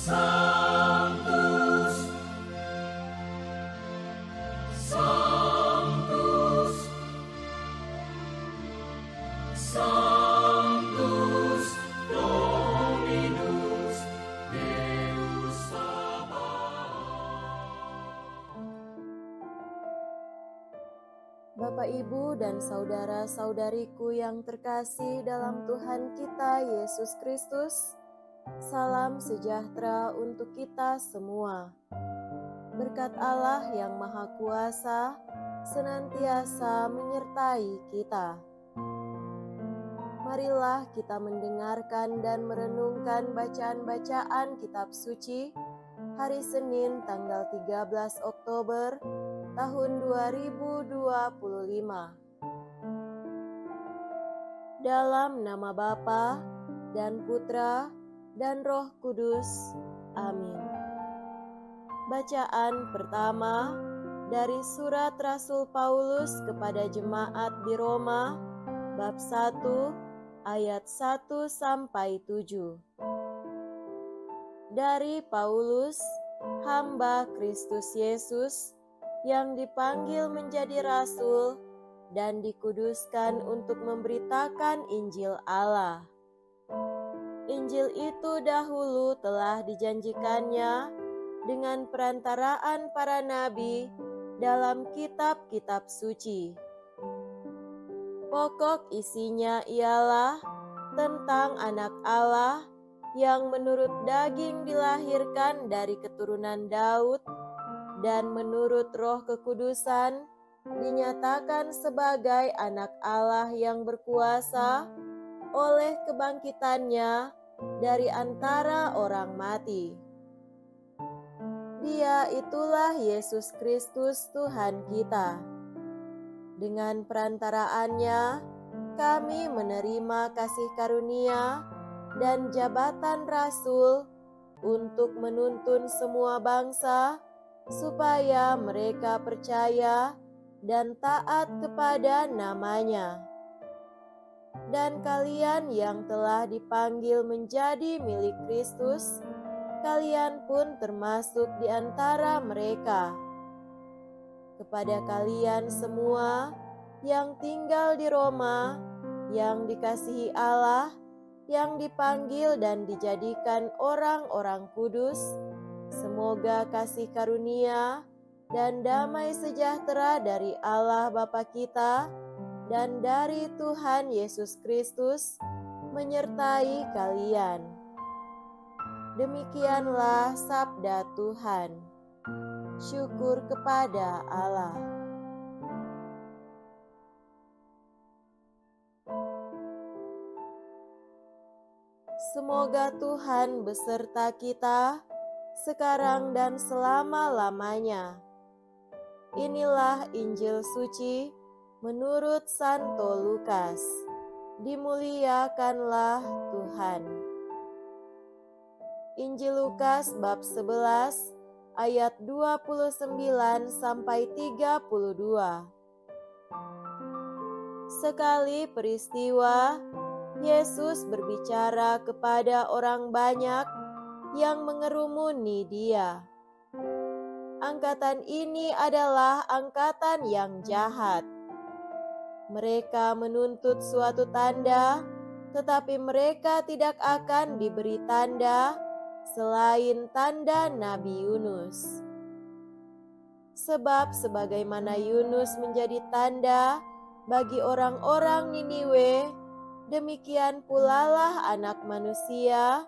Sanctus, Sanctus, Sanctus Dominus Deus Sabaoth. Bapak, Ibu, dan saudara-saudariku yang terkasih dalam Tuhan kita Yesus Kristus, salam sejahtera untuk kita semua. Berkat Allah yang Maha Kuasa senantiasa menyertai kita. Marilah kita mendengarkan dan merenungkan bacaan-bacaan kitab suci hari Senin tanggal 13 Oktober tahun 2025. Dalam nama Bapa dan Putra dan Roh Kudus. Amin. Bacaan pertama dari surat Rasul Paulus kepada jemaat di Roma, bab 1 ayat 1 sampai 7. Dari Paulus, hamba Kristus Yesus, yang dipanggil menjadi rasul dan dikuduskan untuk memberitakan Injil Allah. Injil itu dahulu telah dijanjikannya dengan perantaraan para nabi dalam kitab-kitab suci. Pokok isinya ialah tentang Anak Allah yang menurut daging dilahirkan dari keturunan Daud dan menurut Roh Kekudusan dinyatakan sebagai Anak Allah yang berkuasa oleh kebangkitannya dari antara orang mati. Dia itulah Yesus Kristus Tuhan kita. Dengan perantaraannya, kami menerima kasih karunia dan jabatan rasul untuk menuntun semua bangsa supaya mereka percaya dan taat kepada namanya. Dan kalian yang telah dipanggil menjadi milik Kristus, kalian pun termasuk di antara mereka. Kepada kalian semua yang tinggal di Roma, yang dikasihi Allah, yang dipanggil dan dijadikan orang-orang kudus, semoga kasih karunia dan damai sejahtera dari Allah Bapa kita dan dari Tuhan Yesus Kristus menyertai kalian. Demikianlah sabda Tuhan. Syukur kepada Allah. Semoga Tuhan beserta kita sekarang dan selama-lamanya. Inilah Injil suci menurut Santo Lukas. Dimuliakanlah Tuhan. Injil Lukas bab 11 ayat 29 sampai 32. Sekali peristiwa, Yesus berbicara kepada orang banyak yang mengerumuni Dia. Angkatan ini adalah angkatan yang jahat. Mereka menuntut suatu tanda, tetapi mereka tidak akan diberi tanda selain tanda Nabi Yunus. Sebab sebagaimana Yunus menjadi tanda bagi orang-orang Niniwe, demikian pulalah Anak Manusia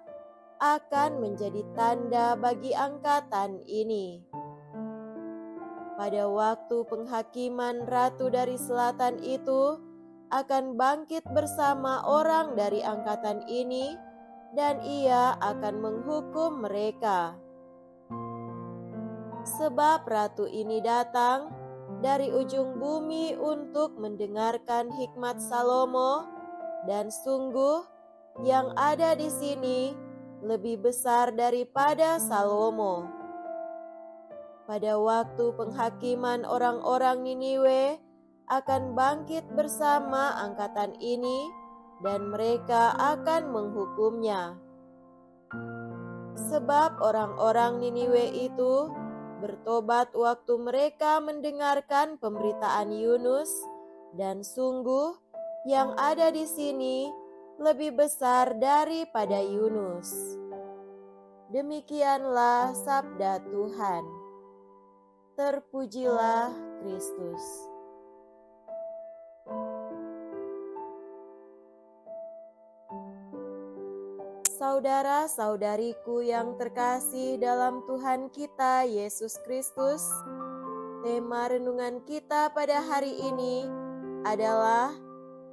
akan menjadi tanda bagi angkatan ini. Pada waktu penghakiman ratu dari selatan itu akan bangkit bersama orang dari angkatan ini, dan ia akan menghukum mereka. Sebab ratu ini datang dari ujung bumi untuk mendengarkan hikmat Salomo, dan sungguh yang ada di sini lebih besar daripada Salomo. Pada waktu penghakiman orang-orang Niniwe akan bangkit bersama angkatan ini, dan mereka akan menghukumnya. Sebab orang-orang Niniwe itu bertobat waktu mereka mendengarkan pemberitaan Yunus, dan sungguh yang ada di sini lebih besar daripada Yunus. Demikianlah sabda Tuhan. Terpujilah Kristus. Saudara-saudariku yang terkasih dalam Tuhan kita Yesus Kristus, tema renungan kita pada hari ini adalah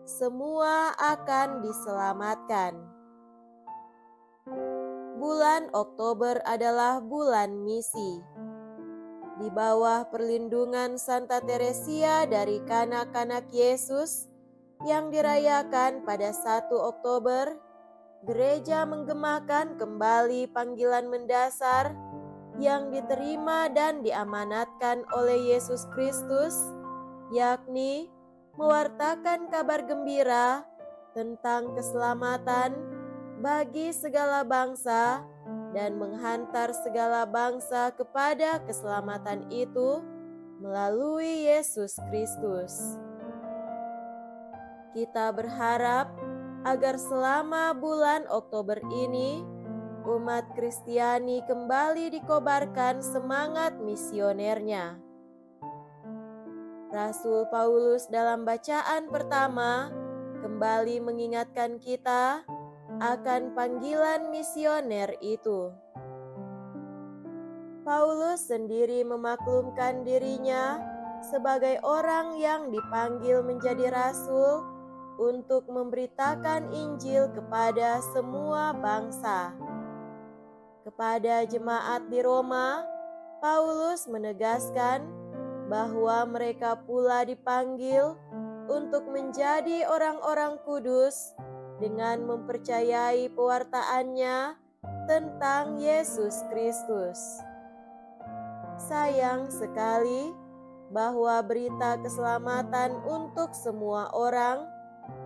semua akan diselamatkan. Bulan Oktober adalah bulan misi. Di bawah perlindungan Santa Teresia dari kanak-kanak Yesus yang dirayakan pada 1 Oktober, gereja menggemakan kembali panggilan mendasar yang diterima dan diamanatkan oleh Yesus Kristus, yakni mewartakan kabar gembira tentang keselamatan bagi segala bangsa dan menghantar segala bangsa kepada keselamatan itu melalui Yesus Kristus. Kita berharap agar selama bulan Oktober ini, umat Kristiani kembali dikobarkan semangat misionernya. Rasul Paulus dalam bacaan pertama kembali mengingatkan kita akan panggilan misioner itu. Paulus sendiri memaklumkan dirinya sebagai orang yang dipanggil menjadi rasul untuk memberitakan Injil kepada semua bangsa. Kepada jemaat di Roma, Paulus menegaskan bahwa mereka pula dipanggil untuk menjadi orang-orang kudus dengan mempercayai pewartaannya tentang Yesus Kristus. Sayang sekali bahwa berita keselamatan untuk semua orang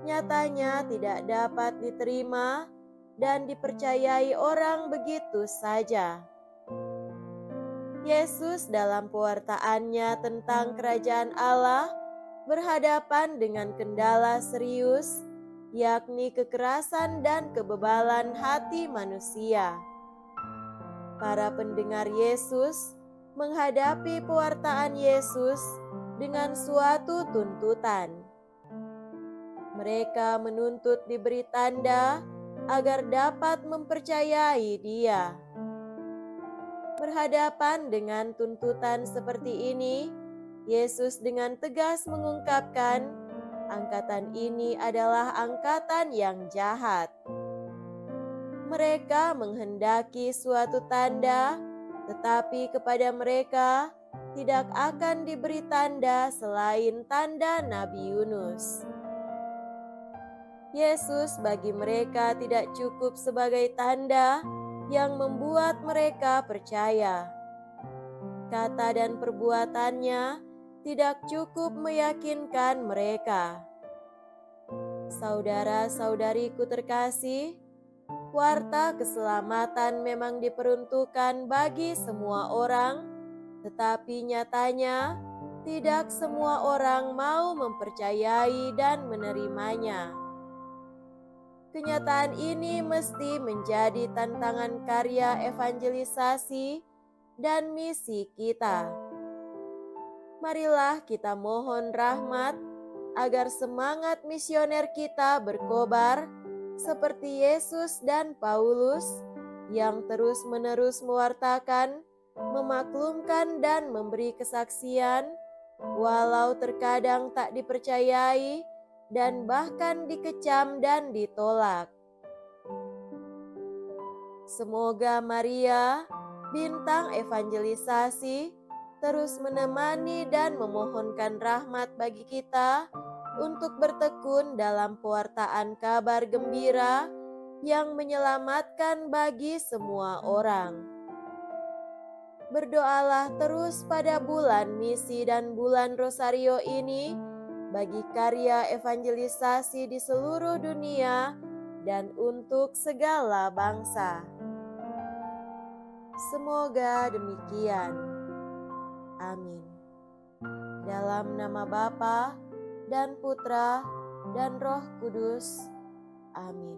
nyatanya tidak dapat diterima dan dipercayai orang begitu saja. Yesus dalam pewartaannya tentang kerajaan Allah berhadapan dengan kendala serius, yakni kekerasan dan kebebalan hati manusia. Para pendengar Yesus menghadapi pewartaan Yesus dengan suatu tuntutan. Mereka menuntut diberi tanda agar dapat mempercayai Dia. Berhadapan dengan tuntutan seperti ini, Yesus dengan tegas mengungkapkan, angkatan ini adalah angkatan yang jahat. Mereka menghendaki suatu tanda, tetapi kepada mereka tidak akan diberi tanda selain tanda Nabi Yunus. Yesus bagi mereka tidak cukup sebagai tanda yang membuat mereka percaya. Kata dan perbuatannya tidak cukup meyakinkan mereka. Saudara-saudariku terkasih, warta keselamatan memang diperuntukkan bagi semua orang, tetapi nyatanya tidak semua orang mau mempercayai dan menerimanya. Kenyataan ini mesti menjadi tantangan karya evangelisasi dan misi kita. Marilah kita mohon rahmat agar semangat misioner kita berkobar seperti Yesus dan Paulus yang terus-menerus mewartakan, memaklumkan dan memberi kesaksian, walau terkadang tak dipercayai dan bahkan dikecam dan ditolak. Semoga Maria, bintang evangelisasi, terus menemani dan memohonkan rahmat bagi kita untuk bertekun dalam pewartaan kabar gembira yang menyelamatkan bagi semua orang. Berdoalah terus pada bulan misi dan bulan Rosario ini bagi karya evangelisasi di seluruh dunia dan untuk segala bangsa. Semoga demikian. Amin. Dalam nama Bapa dan Putra dan Roh Kudus. Amin.